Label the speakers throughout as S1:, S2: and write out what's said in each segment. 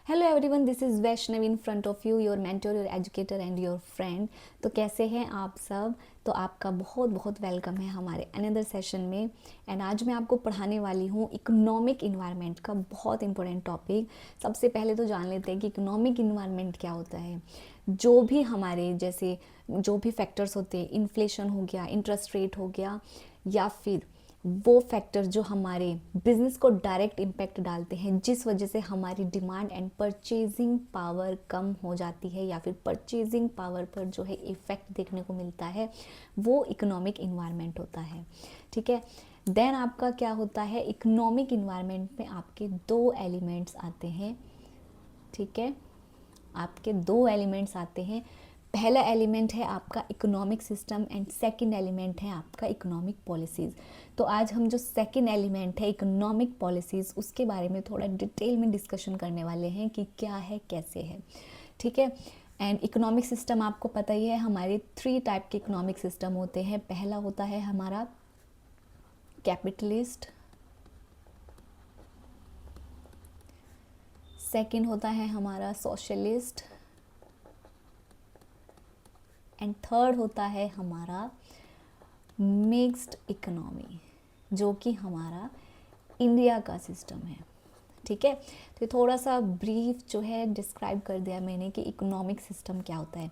S1: Hello everyone, this is Vaishnav in front of you, your mentor, your educator and your friend. तो कैसे हैं आप सब? तो आपका बहुत बहुत वेलकम है हमारे अनदर सेशन में। एंड आज मैं आपको पढ़ाने वाली हूँ इकोनॉमिक इन्वायरमेंट का बहुत इंपॉर्टेंट टॉपिक। सबसे पहले तो जान लेते हैं कि इकोनॉमिक इन्वायरमेंट क्या होता है। जो भी हमारे जैसे जो भी फैक्टर्स होते हैं, इन्फ्लेशन हो गया, इंटरेस्ट रेट हो गया, या फिर वो फैक्टर जो हमारे बिजनेस को डायरेक्ट इम्पैक्ट डालते हैं, जिस वजह से हमारी डिमांड एंड परचेजिंग पावर कम हो जाती है या फिर परचेजिंग पावर पर जो है इफ़ेक्ट देखने को मिलता है, वो इकोनॉमिक इन्वायरमेंट होता है। ठीक है। देन आपका क्या होता है, इकोनॉमिक इन्वायरमेंट में आपके दो एलिमेंट्स आते हैं। ठीक है, आपके दो एलिमेंट्स आते हैं। पहला एलिमेंट है आपका economic system and second element है आपका इकोनॉमिक पॉलिसीज़। तो आज हम जो सेकंड एलिमेंट है इकोनॉमिक पॉलिसीज़, उसके बारे में थोड़ा डिटेल में डिस्कशन करने वाले हैं कि क्या है, कैसे है। ठीक है। एंड इकोनॉमिक सिस्टम आपको पता ही है, हमारे 3 टाइप के इकोनॉमिक सिस्टम होते हैं। पहला होता है हमारा कैपिटलिस्ट, सेकंड होता है हमारा सोशलिस्ट, एंड थर्ड होता है हमारा मिक्स्ड इकोनॉमी, जो कि हमारा इंडिया का सिस्टम है। ठीक है। तो थोड़ा सा ब्रीफ जो है डिस्क्राइब कर दिया मैंने कि इकोनॉमिक सिस्टम क्या होता है।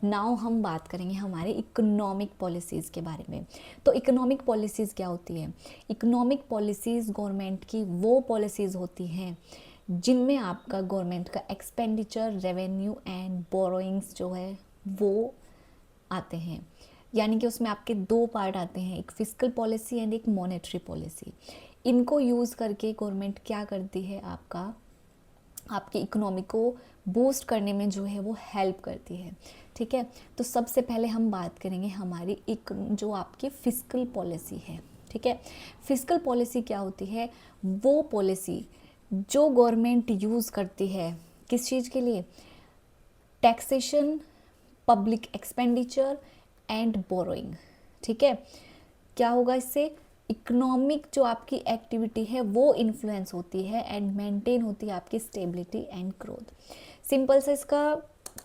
S1: नाउ हम बात करेंगे हमारे इकोनॉमिक पॉलिसीज़ के बारे में। तो इकोनॉमिक पॉलिसीज़ क्या होती है? इकोनॉमिक पॉलिसीज़ गवर्नमेंट की वो पॉलिसीज़ होती हैं जिनमें आपका गवर्नमेंट का एक्सपेंडिचर, रेवेन्यू एंड बोरोइंग्स जो है वो आते हैं। यानी कि उसमें आपके 2 पार्ट आते हैं, एक फिस्कल पॉलिसी एंड एक मॉनेटरी पॉलिसी। इनको यूज़ करके गवर्नमेंट क्या करती है, आपकी इकोनॉमी को बूस्ट करने में जो है वो हेल्प करती है। ठीक है। तो सबसे पहले हम बात करेंगे हमारी जो आपकी फिस्कल पॉलिसी है। ठीक है। फिस्कल पॉलिसी क्या होती है? वो पॉलिसी जो गवर्नमेंट यूज़ करती है किस चीज़ के लिए? Taxation, public expenditure and borrowing. ठीक है। क्या होगा इससे? इकोनॉमिक जो आपकी एक्टिविटी है वो इन्फ्लुएंस होती है एंड मेंटेन होती है आपकी स्टेबिलिटी एंड ग्रोथ। सिंपल से इसका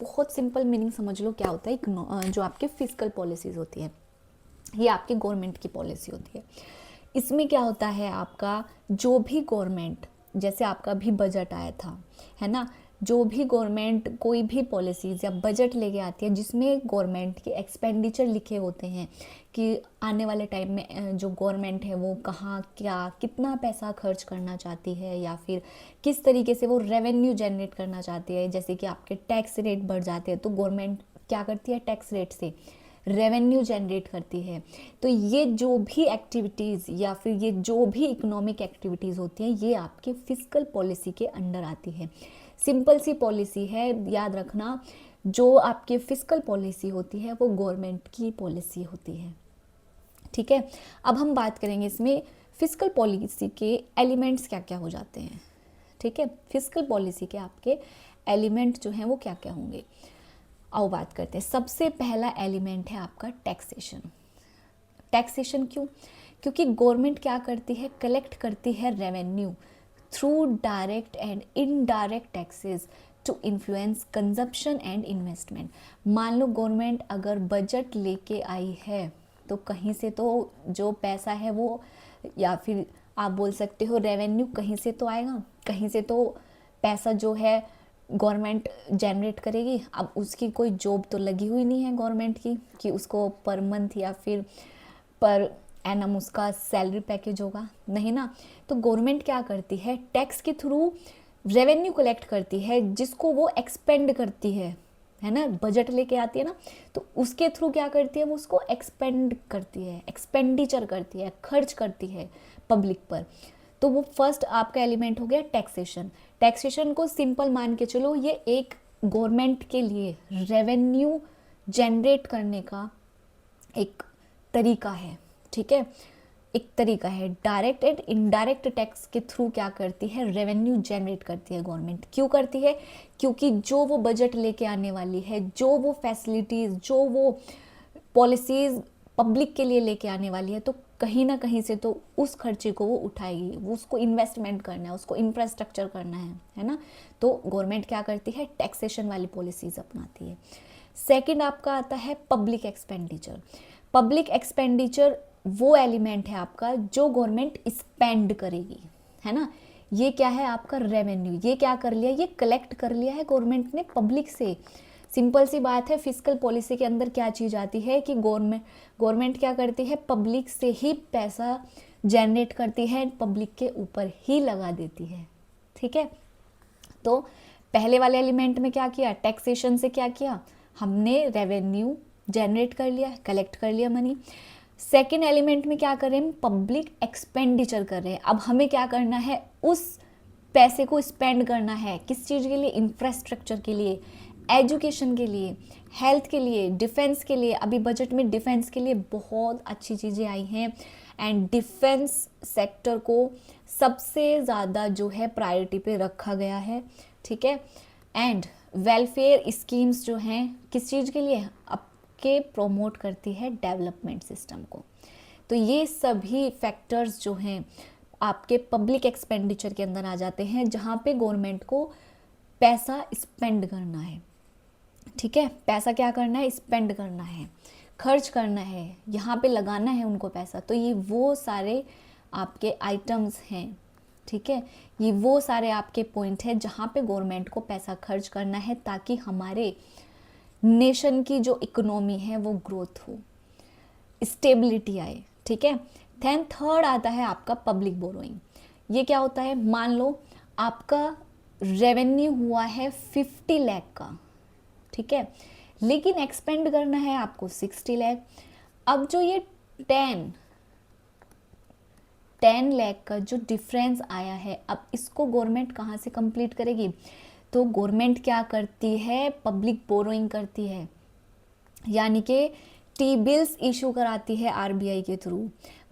S1: बहुत सिंपल मीनिंग समझ लो क्या होता है। जो आपकी फिस्कल पॉलिसीज होती है, ये आपकी गवर्नमेंट की पॉलिसी होती है। इसमें क्या होता है, आपका जो भी गवर्नमेंट, जैसे आपका भी बजट आया था, है ना, जो भी गवर्नमेंट कोई भी पॉलिसीज़ या बजट लेके आती है जिसमें गवर्नमेंट के एक्सपेंडिचर लिखे होते हैं कि आने वाले टाइम में जो गवर्नमेंट है वो कहाँ क्या कितना पैसा खर्च करना चाहती है या फिर किस तरीके से वो रेवेन्यू जनरेट करना चाहती है। जैसे कि आपके टैक्स रेट बढ़ जाते हैं तो गवर्नमेंट क्या करती है, टैक्स रेट से रेवेन्यू जनरेट करती है। तो ये जो भी एक्टिविटीज़ या फिर ये जो भी इकोनॉमिक एक्टिविटीज़ होती हैं, ये आपके फिस्कल पॉलिसी के अंडर आती है। सिंपल सी पॉलिसी है, याद रखना, जो आपकी फिस्कल पॉलिसी होती है वो गवर्नमेंट की पॉलिसी होती है। ठीक है। अब हम बात करेंगे इसमें फिस्कल पॉलिसी के एलिमेंट्स क्या क्या हो जाते हैं। ठीक है। फिस्कल पॉलिसी के आपके एलिमेंट जो हैं वो क्या क्या होंगे, आओ बात करते हैं। सबसे पहला एलिमेंट है आपका टैक्सेशन। टैक्सेशन क्यों? क्योंकि गवर्नमेंट क्या करती है, कलेक्ट करती है revenue through direct and indirect taxes to influence consumption and investment. मान लो गवर्नमेंट अगर बजट लेके आई है तो कहीं से तो जो पैसा है वो, या फिर आप बोल सकते हो रेवेन्यू कहीं से तो आएगा, कहीं से तो पैसा जो है गवर्नमेंट जनरेट करेगी। अब उसकी कोई जॉब तो लगी हुई नहीं है गवर्नमेंट की कि उसको पर मंथ या फिर पर एनम उसका सैलरी पैकेज होगा, नहीं ना। तो गवर्नमेंट क्या करती है, टैक्स के थ्रू रेवेन्यू कलेक्ट करती है जिसको वो एक्सपेंड करती है ना, बजट लेके आती है ना, तो उसके थ्रू क्या करती है, वो उसको एक्सपेंड करती है, एक्सपेंडिचर करती है, खर्च करती है पब्लिक पर। तो वो फर्स्ट आपका एलिमेंट हो गया टैक्सेशन। टैक्सेशन को सिंपल मान के चलो, ये एक गवर्नमेंट के लिए रेवेन्यू जनरेट करने का एक तरीका है। ठीक है, एक तरीका है। डायरेक्ट एंड इनडायरेक्ट टैक्स के थ्रू क्या करती है, रेवेन्यू जनरेट करती है गवर्नमेंट। क्यों करती है? क्योंकि जो वो बजट लेके आने वाली है, जो वो फैसिलिटीज़, जो वो पॉलिसीज़ पब्लिक के लिए लेके आने वाली है, तो कहीं ना कहीं से तो उस खर्चे को वो उठाएगी, वो उसको इन्वेस्टमेंट करना है, उसको इंफ्रास्ट्रक्चर करना है ना। तो गवर्नमेंट क्या करती है, टैक्सेशन वाली पॉलिसीज अपनाती है। सेकंड आपका आता है पब्लिक एक्सपेंडिचर। पब्लिक एक्सपेंडिचर वो एलिमेंट है आपका जो गवर्नमेंट स्पेंड करेगी, है ना। ये क्या है आपका रेवेन्यू, ये क्या कर लिया, ये कलेक्ट कर लिया है गवर्नमेंट ने पब्लिक से। सिंपल सी बात है, फिस्कल पॉलिसी के अंदर क्या चीज़ आती है कि गवर्नमेंट क्या करती है, पब्लिक से ही पैसा जनरेट करती है, पब्लिक के ऊपर ही लगा देती है, ठीक है। तो पहले वाले एलिमेंट में क्या किया, टैक्सेशन से क्या किया, हमने रेवेन्यू जनरेट कर लिया, कलेक्ट कर लिया मनी। सेकेंड एलिमेंट में क्या कर रहे हैं, पब्लिक एक्सपेंडिचर कर रहे हैं। अब हमें क्या करना है, उस पैसे को स्पेंड करना है किस चीज़ के लिए, इंफ्रास्ट्रक्चर के लिए, एजुकेशन के लिए, हेल्थ के लिए, डिफेंस के लिए। अभी बजट में डिफेंस के लिए बहुत अच्छी चीज़ें आई हैं एंड डिफेंस सेक्टर को सबसे ज़्यादा जो है प्रायोरिटी पे रखा गया है, ठीक है। एंड वेलफेयर स्कीम्स जो हैं किस चीज़ के लिए, आपके प्रोमोट करती है डेवलपमेंट सिस्टम को। तो ये सभी फैक्टर्स जो हैं आपके पब्लिक एक्सपेंडिचर के अंदर आ जाते हैं, जहाँ पे गवर्नमेंट को पैसा स्पेंड करना है, ठीक है। पैसा क्या करना है, स्पेंड करना है, खर्च करना है, यहाँ पे लगाना है उनको पैसा। तो ये वो सारे आपके आइटम्स हैं, ठीक है। ये वो सारे आपके पॉइंट हैं जहाँ पे गवर्नमेंट को पैसा खर्च करना है ताकि हमारे नेशन की जो इकोनॉमी है वो ग्रोथ हो, स्टेबिलिटी आए, ठीक है। देन थर्ड आता है आपका पब्लिक बोरोइंग। ये क्या होता है, मान लो आपका रेवेन्यू हुआ है 50 लाख का, ठीक है, लेकिन एक्सपेंड करना है आपको 60 लाख। अब जो ये 10 लाख का जो डिफरेंस आया है, अब इसको गवर्नमेंट कहाँ से कंप्लीट करेगी, तो गवर्नमेंट क्या करती है, पब्लिक बोरोइंग करती है, यानी कि टी बिल्स इशू कराती है आरबीआई के थ्रू।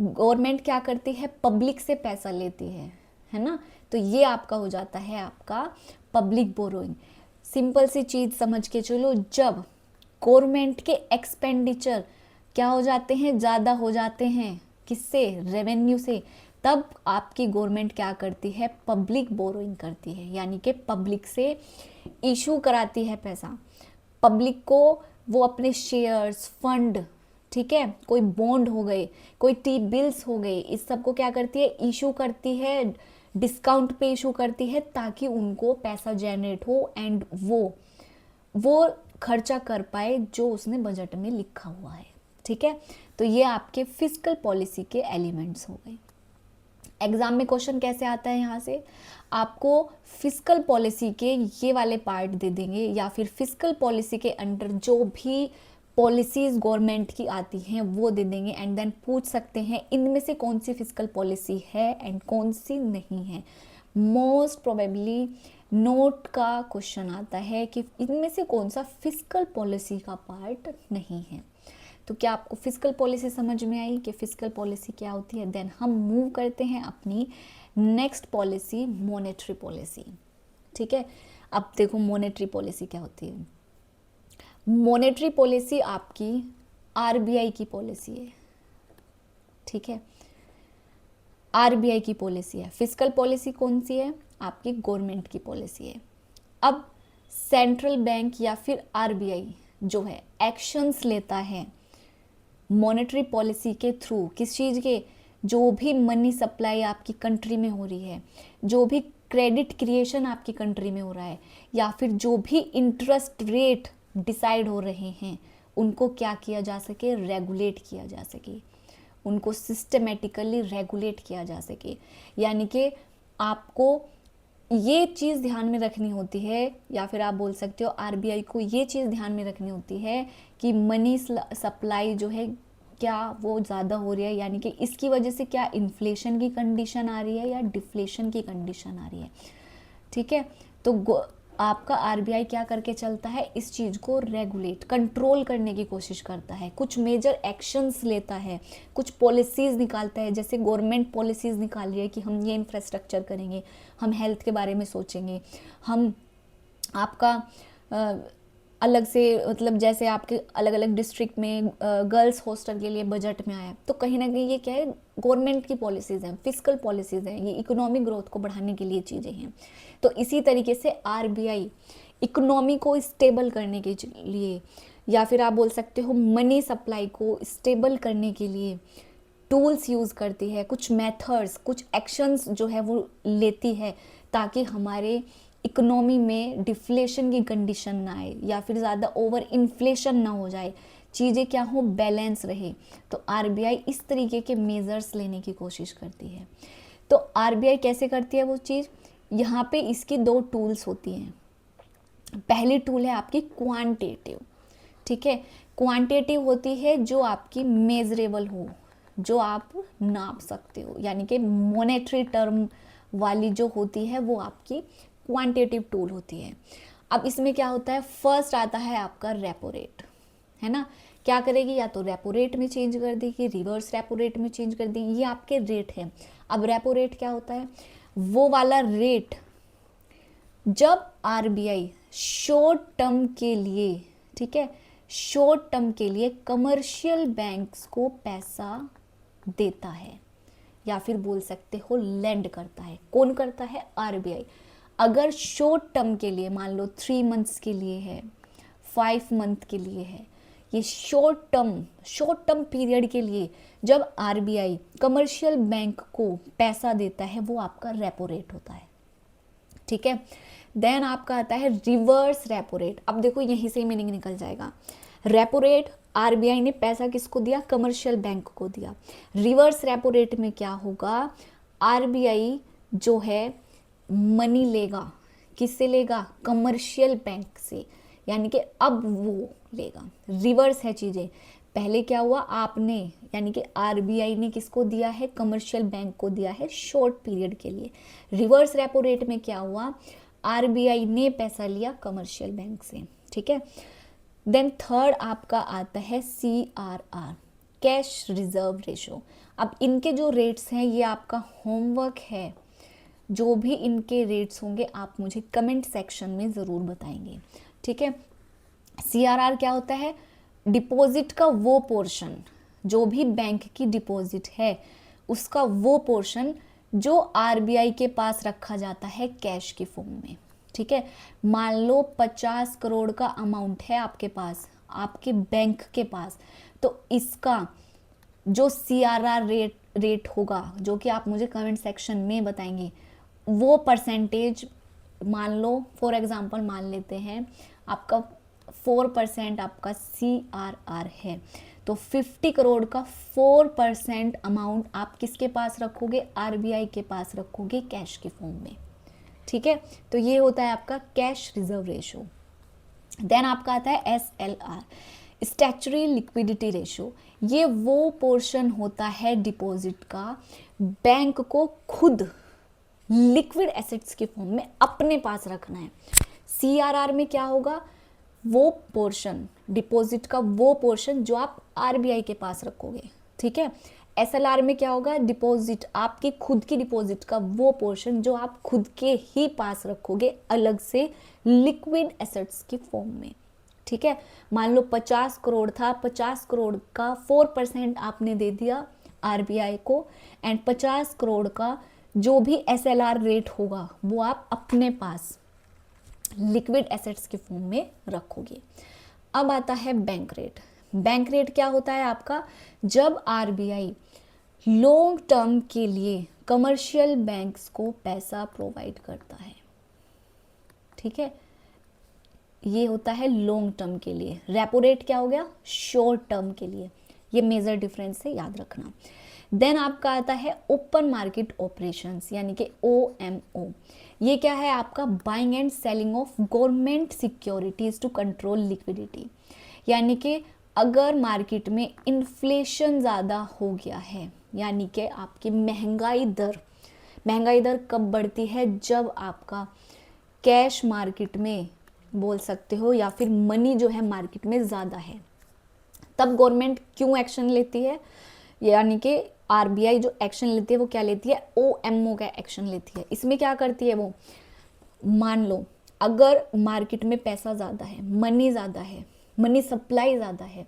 S1: गवर्नमेंट क्या करती है, पब्लिक से पैसा लेती है ना। तो ये आपका हो जाता है आपका पब्लिक बोरोइंग। सिंपल सी चीज़ समझ के चलो, जब गवर्नमेंट के एक्सपेंडिचर क्या हो जाते हैं, ज़्यादा हो जाते हैं, किससे, रेवेन्यू से, तब आपकी गवर्नमेंट क्या करती है, पब्लिक बोरोइंग करती है, यानी कि पब्लिक से इशू कराती है पैसा। पब्लिक को वो अपने शेयर्स, फंड, ठीक है, कोई बॉन्ड हो गए, कोई टी बिल्स हो गए, इस सब को क्या करती है, इशू करती है, डिस्काउंट पे इशू करती है ताकि उनको पैसा जनरेट हो एंड वो खर्चा कर पाए जो उसने बजट में लिखा हुआ है, ठीक है। तो ये आपके फिस्कल पॉलिसी के एलिमेंट्स हो गए। एग्जाम में क्वेश्चन कैसे आता है, यहाँ से आपको फिस्कल पॉलिसी के ये वाले पार्ट दे देंगे, या फिर फिस्कल पॉलिसी के अंडर जो भी पॉलिसीज गवर्नमेंट की आती हैं वो दे देंगे एंड देन पूछ सकते हैं इनमें से कौन सी फिस्कल पॉलिसी है एंड कौन सी नहीं है। मोस्ट प्रोबेबली नोट का क्वेश्चन आता है कि इनमें से कौन सा फिस्कल पॉलिसी का पार्ट नहीं है। तो क्या आपको फिस्कल पॉलिसी समझ में आई कि फिस्कल पॉलिसी क्या होती है। देन हम मूव करते हैं अपनी नेक्स्ट पॉलिसी, मॉनेटरी पॉलिसी, ठीक है। अब देखो मॉनेटरी पॉलिसी क्या होती है। मॉनेटरी पॉलिसी आपकी आरबीआई की पॉलिसी है, ठीक है, आरबीआई की पॉलिसी है। फिस्कल पॉलिसी कौन सी है, आपकी गवर्नमेंट की पॉलिसी है। अब सेंट्रल बैंक या फिर आरबीआई जो है एक्शंस लेता है मॉनेटरी पॉलिसी के थ्रू, किस चीज़ के, जो भी मनी सप्लाई आपकी कंट्री में हो रही है, जो भी क्रेडिट क्रिएशन आपकी कंट्री में हो रहा है, या फिर जो भी इंटरेस्ट रेट डिसाइड हो रहे हैं, उनको क्या किया जा सके, रेगुलेट किया जा सके, उनको सिस्टमेटिकली रेगुलेट किया जा सके। यानी कि आपको ये चीज़ ध्यान में रखनी होती है, या फिर आप बोल सकते हो आरबीआई को ये चीज़ ध्यान में रखनी होती है कि मनी सप्लाई जो है क्या वो ज़्यादा हो रही है, यानी कि इसकी वजह से क्या इन्फ्लेशन की कंडीशन आ रही है या डिफ्लेशन की कंडीशन आ रही है, ठीक है। तो आपका आरबीआई क्या करके चलता है, इस चीज़ को रेगुलेट, कंट्रोल करने की कोशिश करता है, कुछ मेजर एक्शंस लेता है, कुछ पॉलिसीज़ निकालता है। जैसे गवर्नमेंट पॉलिसीज़ निकाल रही है कि हम ये इंफ्रास्ट्रक्चर करेंगे, हम हेल्थ के बारे में सोचेंगे, हम आपका अलग से, मतलब जैसे आपके अलग अलग डिस्ट्रिक्ट में गर्ल्स हॉस्टल के लिए बजट में आया, तो कहीं ना कहीं ये क्या है, गवर्नमेंट की पॉलिसीज़ हैं, फिजिकल पॉलिसीज़ हैं, ये इकोनॉमिक ग्रोथ को बढ़ाने के लिए चीज़ें हैं। तो इसी तरीके से आरबीआई इकोनॉमी को स्टेबल करने के लिए, या फिर आप बोल सकते हो मनी सप्लाई को स्टेबल करने के लिए टूल्स यूज़ करती है, कुछ मेथड्स, कुछ एक्शंस जो है वो लेती है, ताकि हमारे इकोनॉमी में डिफ्लेशन की कंडीशन ना आए या फिर ज़्यादा ओवर इन्फ्लेशन ना हो जाए, चीज़ें क्या हो, बैलेंस रहे। तो आरबीआई इस तरीके के मेजर्स लेने की कोशिश करती है। तो आरबीआई कैसे करती है वो चीज़, यहाँ पे इसकी दो टूल्स होती हैं। पहली टूल है आपकी क्वांटिटेटिव, ठीक है। क्वांटिटेटिव होती है जो आपकी मेजरेबल हो, जो आप नाप सकते हो, यानी कि मॉनेटरी टर्म वाली जो होती है वो आपकी क्वांटिटेटिव टूल होती है। अब इसमें क्या होता है, फर्स्ट आता है आपका रेपो रेट, है ना। क्या करेगी, या तो रेपो रेट में चेंज कर देगी, रिवर्स रेपो रेट में चेंज कर देगी, ये आपके रेट है। अब रेपो रेट क्या होता है, वो वाला रेट जब आरबीआई शॉर्ट टर्म के लिए, ठीक है, शॉर्ट टर्म के लिए कमर्शियल बैंक्स को पैसा देता है, या फिर बोल सकते हो लेंड करता है। कौन करता है, आरबीआई। अगर शॉर्ट टर्म के लिए, मान लो 3 मंथ्स के लिए है, 5 मंथ के लिए है, ये शॉर्ट टर्म पीरियड के लिए जब आरबीआई कमर्शियल बैंक को पैसा देता है, वो आपका रेपो रेट होता है, ठीक है। देन आपका आता है रिवर्स रेपो रेट। अब देखो यहीं से ही मीनिंग निकल जाएगा। रेपो रेट, आरबीआई ने पैसा किसको दिया, कमर्शियल बैंक को दिया। रिवर्स रेपो रेट में क्या होगा, आरबीआई जो है मनी लेगा, किससे लेगा, कमर्शियल बैंक से, यानी कि अब वो लेगा। रिवर्स है चीज़ें, पहले क्या हुआ, आपने यानी कि आरबीआई ने किसको दिया है, कमर्शियल बैंक को दिया है शॉर्ट पीरियड के लिए। रिवर्स रेपो रेट में क्या हुआ, आरबीआई ने पैसा लिया कमर्शियल बैंक से, ठीक है। देन थर्ड आपका आता है CRR, कैश रिजर्व रेशो। अब इनके जो रेट्स हैं ये आपका होमवर्क है, जो भी इनके रेट्स होंगे आप मुझे कमेंट सेक्शन में ज़रूर बताएंगे, ठीक है। CRR क्या होता है, डिपॉजिट का वो पोर्शन, जो भी बैंक की डिपॉजिट है उसका वो पोर्शन जो आरबीआई के पास रखा जाता है कैश की फॉर्म में, ठीक है। मान लो 50 करोड़ का अमाउंट है आपके पास, आपके बैंक के पास, तो इसका जो CRR रेट होगा, जो कि आप मुझे कमेंट सेक्शन में बताएंगे, वो परसेंटेज मान लो, फॉर एग्जांपल मान लेते हैं आपका 4% आपका CRR है, तो 50 करोड़ का 4% अमाउंट आप किसके पास रखोगे, आरबीआई के पास रखोगे कैश की फॉर्म में, ठीक है। तो ये होता है आपका कैश रिजर्व रेशो। देन आपका आता है SLR, स्टैच्यूटरी लिक्विडिटी रेशो। ये वो पोर्शन होता है डिपॉजिट का, बैंक को खुद लिक्विड एसेट्स के फॉर्म में अपने पास रखना है। CRR में क्या होगा, वो पोर्शन, डिपॉजिट का वो पोर्शन जो आप आरबीआई के पास रखोगे, ठीक है। SLR में क्या होगा, डिपॉजिट, आपकी खुद की डिपॉजिट का वो पोर्शन जो आप खुद के ही पास रखोगे अलग से लिक्विड एसेट्स की फॉर्म में, ठीक है। मान लो 50 करोड़ था, 50 करोड़ का 4% आपने दे दिया आरबीआई को, एंड 50 करोड़ का जो भी SLR रेट होगा वो आप अपने पास लिक्विड एसेट्स के फॉर्म में रखोगे। अब आता है बैंक रेट। बैंक रेट क्या होता है आपका, जब आरबीआई लॉन्ग टर्म के लिए कमर्शियल बैंक्स को पैसा प्रोवाइड करता है, ठीक है, ये होता है लॉन्ग टर्म के लिए। रेपो रेट क्या हो गया, शॉर्ट टर्म के लिए। ये मेजर डिफरेंस है, याद रखना। देन आपका आता है ओपन मार्केट ऑपरेशंस, यानी कि OMO। ये क्या है आपका, buying and selling of government securities to control liquidity. यानी कि अगर मार्केट में इन्फ्लेशन ज़्यादा हो गया है, यानी कि आपकी महंगाई दर कब बढ़ती है, जब आपका कैश मार्केट में बोल सकते हो या फिर मनी जो है मार्केट में ज़्यादा है, तब गवर्नमेंट क्यों एक्शन लेती है, यानी कि आरबीआई जो एक्शन लेती है वो क्या लेती है, OMO का एक्शन लेती है। इसमें क्या करती है वो, मान लो अगर मार्केट में पैसा ज़्यादा है, मनी ज़्यादा है, मनी सप्लाई ज़्यादा है,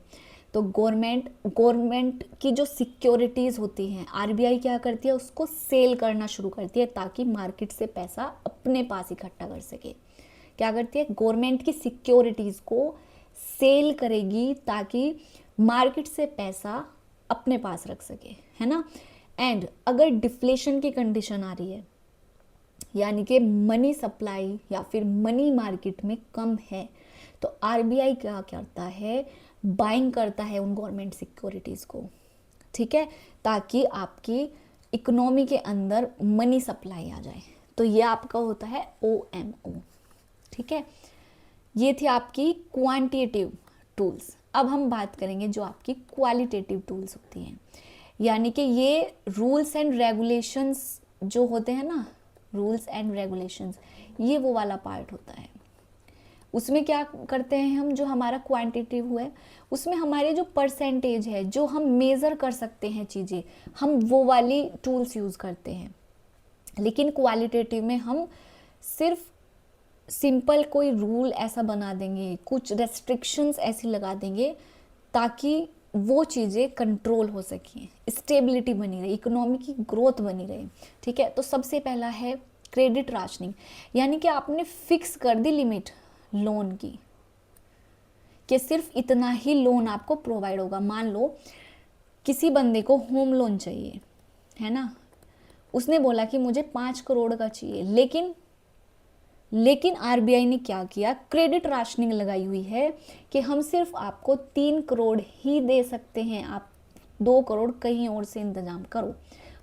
S1: तो गवर्नमेंट की जो सिक्योरिटीज़ होती हैं, आरबीआई क्या करती है, उसको सेल करना शुरू करती है ताकि मार्केट से पैसा अपने पास इकट्ठा कर सके। क्या करती है, गवर्नमेंट की सिक्योरिटीज़ को सेल करेगी ताकि मार्केट से पैसा अपने पास रख सके, है ना। एंड अगर डिफ्लेशन की कंडीशन आ रही है, यानी कि मनी सप्लाई या फिर मनी मार्केट में कम है, तो आरबीआई क्या करता है, बाइंग करता है उन गवर्नमेंट सिक्योरिटीज़ को, ठीक है, ताकि आपकी इकोनॉमी के अंदर मनी सप्लाई आ जाए। तो ये आपका होता है OMO, ठीक है। ये थी आपकी क्वांटिटेटिव टूल्स। अब हम बात करेंगे जो आपकी क्वालिटेटिव टूल्स होती हैं, यानी कि ये रूल्स एंड रेगुलेशंस जो होते हैं ना, रूल्स एंड रेगुलेशंस, ये वो वाला पार्ट होता है। उसमें क्या करते हैं हम, जो हमारा क्वांटिटेटिव हुआ है उसमें हमारे जो परसेंटेज है, जो हम मेज़र कर सकते हैं चीज़ें, हम वो वाली टूल्स यूज़ करते हैं। लेकिन क्वालिटेटिव में हम सिर्फ सिंपल कोई रूल ऐसा बना देंगे, कुछ रेस्ट्रिक्शंस ऐसी लगा देंगे ताकि वो चीज़ें कंट्रोल हो सकें, स्टेबिलिटी बनी रहे, इकोनॉमी की ग्रोथ बनी रहे, ठीक है। तो सबसे पहला है क्रेडिट राशनिंग, यानी कि आपने फिक्स कर दी लिमिट लोन की कि सिर्फ इतना ही लोन आपको प्रोवाइड होगा। मान लो किसी बंदे को होम लोन चाहिए, है ना, उसने बोला कि मुझे 5 करोड़ का चाहिए, लेकिन आरबीआई ने क्या किया, क्रेडिट राशनिंग लगाई हुई है कि हम सिर्फ आपको 3 करोड़ ही दे सकते हैं, आप 2 करोड़ कहीं और से इंतजाम करो,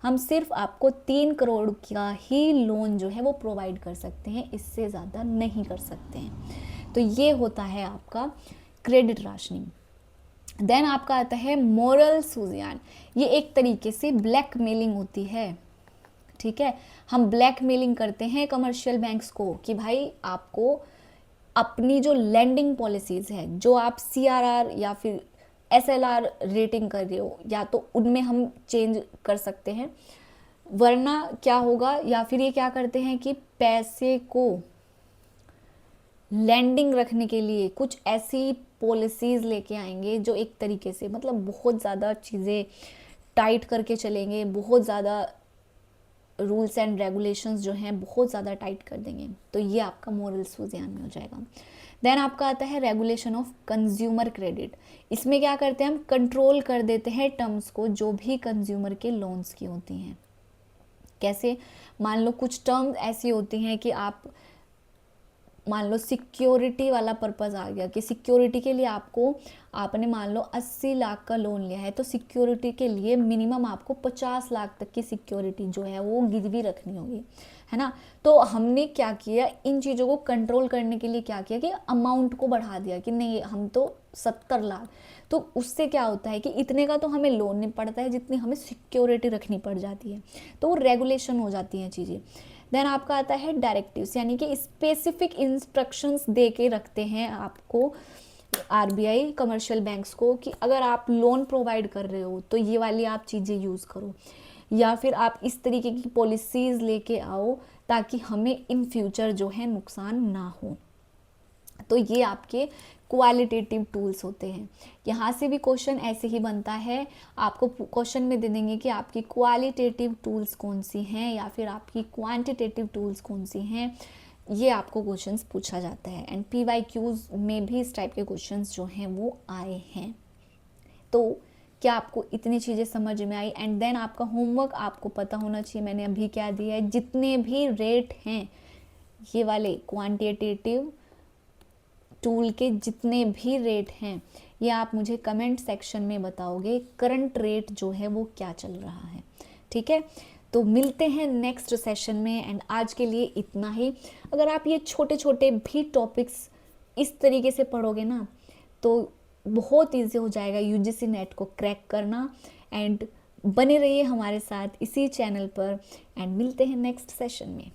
S1: हम सिर्फ आपको 3 करोड़ का ही लोन जो है वो प्रोवाइड कर सकते हैं, इससे ज़्यादा नहीं कर सकते हैं। तो ये होता है आपका क्रेडिट राशनिंग। देन आपका आता है मोरल सुजियान, ये एक तरीके से ब्लैकमेलिंग होती है, ठीक है। हम ब्लैकमेलिंग करते हैं कमर्शियल बैंक्स को कि भाई आपको अपनी जो लेंडिंग पॉलिसीज़ है, जो आप CRR या फिर SLR रेटिंग कर रहे हो, या तो उनमें हम चेंज कर सकते हैं, वरना क्या होगा, या फिर ये क्या करते हैं कि पैसे को लैंडिंग रखने के लिए कुछ ऐसी पॉलिसीज़ लेके आएंगे जो एक तरीके से मतलब बहुत ज़्यादा चीज़ें टाइट करके चलेंगे, बहुत ज़्यादा रूल्स एंड रेगुलेशंस जो हैं बहुत ज़्यादा टाइट कर देंगे। तो ये आपका मोरल सुजियान में हो जाएगा। देन आपका आता है रेगुलेशन ऑफ कंज्यूमर क्रेडिट, इसमें क्या करते हैं, हम कंट्रोल कर देते हैं टर्म्स को जो भी कंज्यूमर के लोन्स की होती हैं। कैसे, मान लो कुछ टर्म्स ऐसी होती हैं कि आप मान लो सिक्योरिटी वाला पर्पज़ आ गया कि सिक्योरिटी के लिए आपने मान लो 80 लाख का लोन लिया है, तो सिक्योरिटी के लिए मिनिमम आपको 50 लाख तक की सिक्योरिटी जो है वो गिरवी रखनी होगी, है ना। तो हमने क्या किया, इन चीज़ों को कंट्रोल करने के लिए क्या किया कि अमाउंट को बढ़ा दिया कि नहीं हम तो 70 लाख, तो उससे क्या होता है कि इतने का तो हमें लोन नहीं पड़ता है जितनी हमें सिक्योरिटी रखनी पड़ जाती है, तो वो रेगुलेशन हो जाती हैं चीज़ें। देन आपका आता है डायरेक्टिव्स, यानी कि स्पेसिफिक इंस्ट्रक्शंस दे के रखते हैं आपको आरबीआई कमर्शियल बैंक्स को कि अगर आप लोन प्रोवाइड कर रहे हो तो ये वाली आप चीज़ें यूज़ करो, या फिर आप इस तरीके की पॉलिसीज़ लेके आओ ताकि हमें इन फ्यूचर जो है नुकसान ना हो। तो ये आपके क्वालिटेटिव टूल्स होते हैं। यहाँ से भी क्वेश्चन ऐसे ही बनता है, आपको क्वेश्चन में दे देंगे कि आपकी क्वालिटेटिव टूल्स कौन सी हैं या फिर आपकी क्वांटिटेटिव टूल्स कौन सी हैं, ये आपको क्वेश्चंस पूछा जाता है। एंड PYQs में भी इस टाइप के क्वेश्चंस जो हैं वो आए हैं। तो क्या आपको इतनी चीज़ें समझ में आई? एंड देन आपका होमवर्क आपको पता होना चाहिए, मैंने अभी क्या दिया है, जितने भी रेट हैं ये वाले क्वांटिटेटिव टूल के जितने भी रेट हैं ये आप मुझे कमेंट सेक्शन में बताओगे, करंट रेट जो है वो क्या चल रहा है, ठीक है। तो मिलते हैं नेक्स्ट सेशन में, एंड आज के लिए इतना ही। अगर आप ये छोटे छोटे भी टॉपिक्स इस तरीके से पढ़ोगे ना तो बहुत ईजी हो जाएगा UGC नेट को क्रैक करना। एंड बने रहिए हमारे साथ इसी चैनल पर, एंड मिलते हैं नेक्स्ट सेशन में।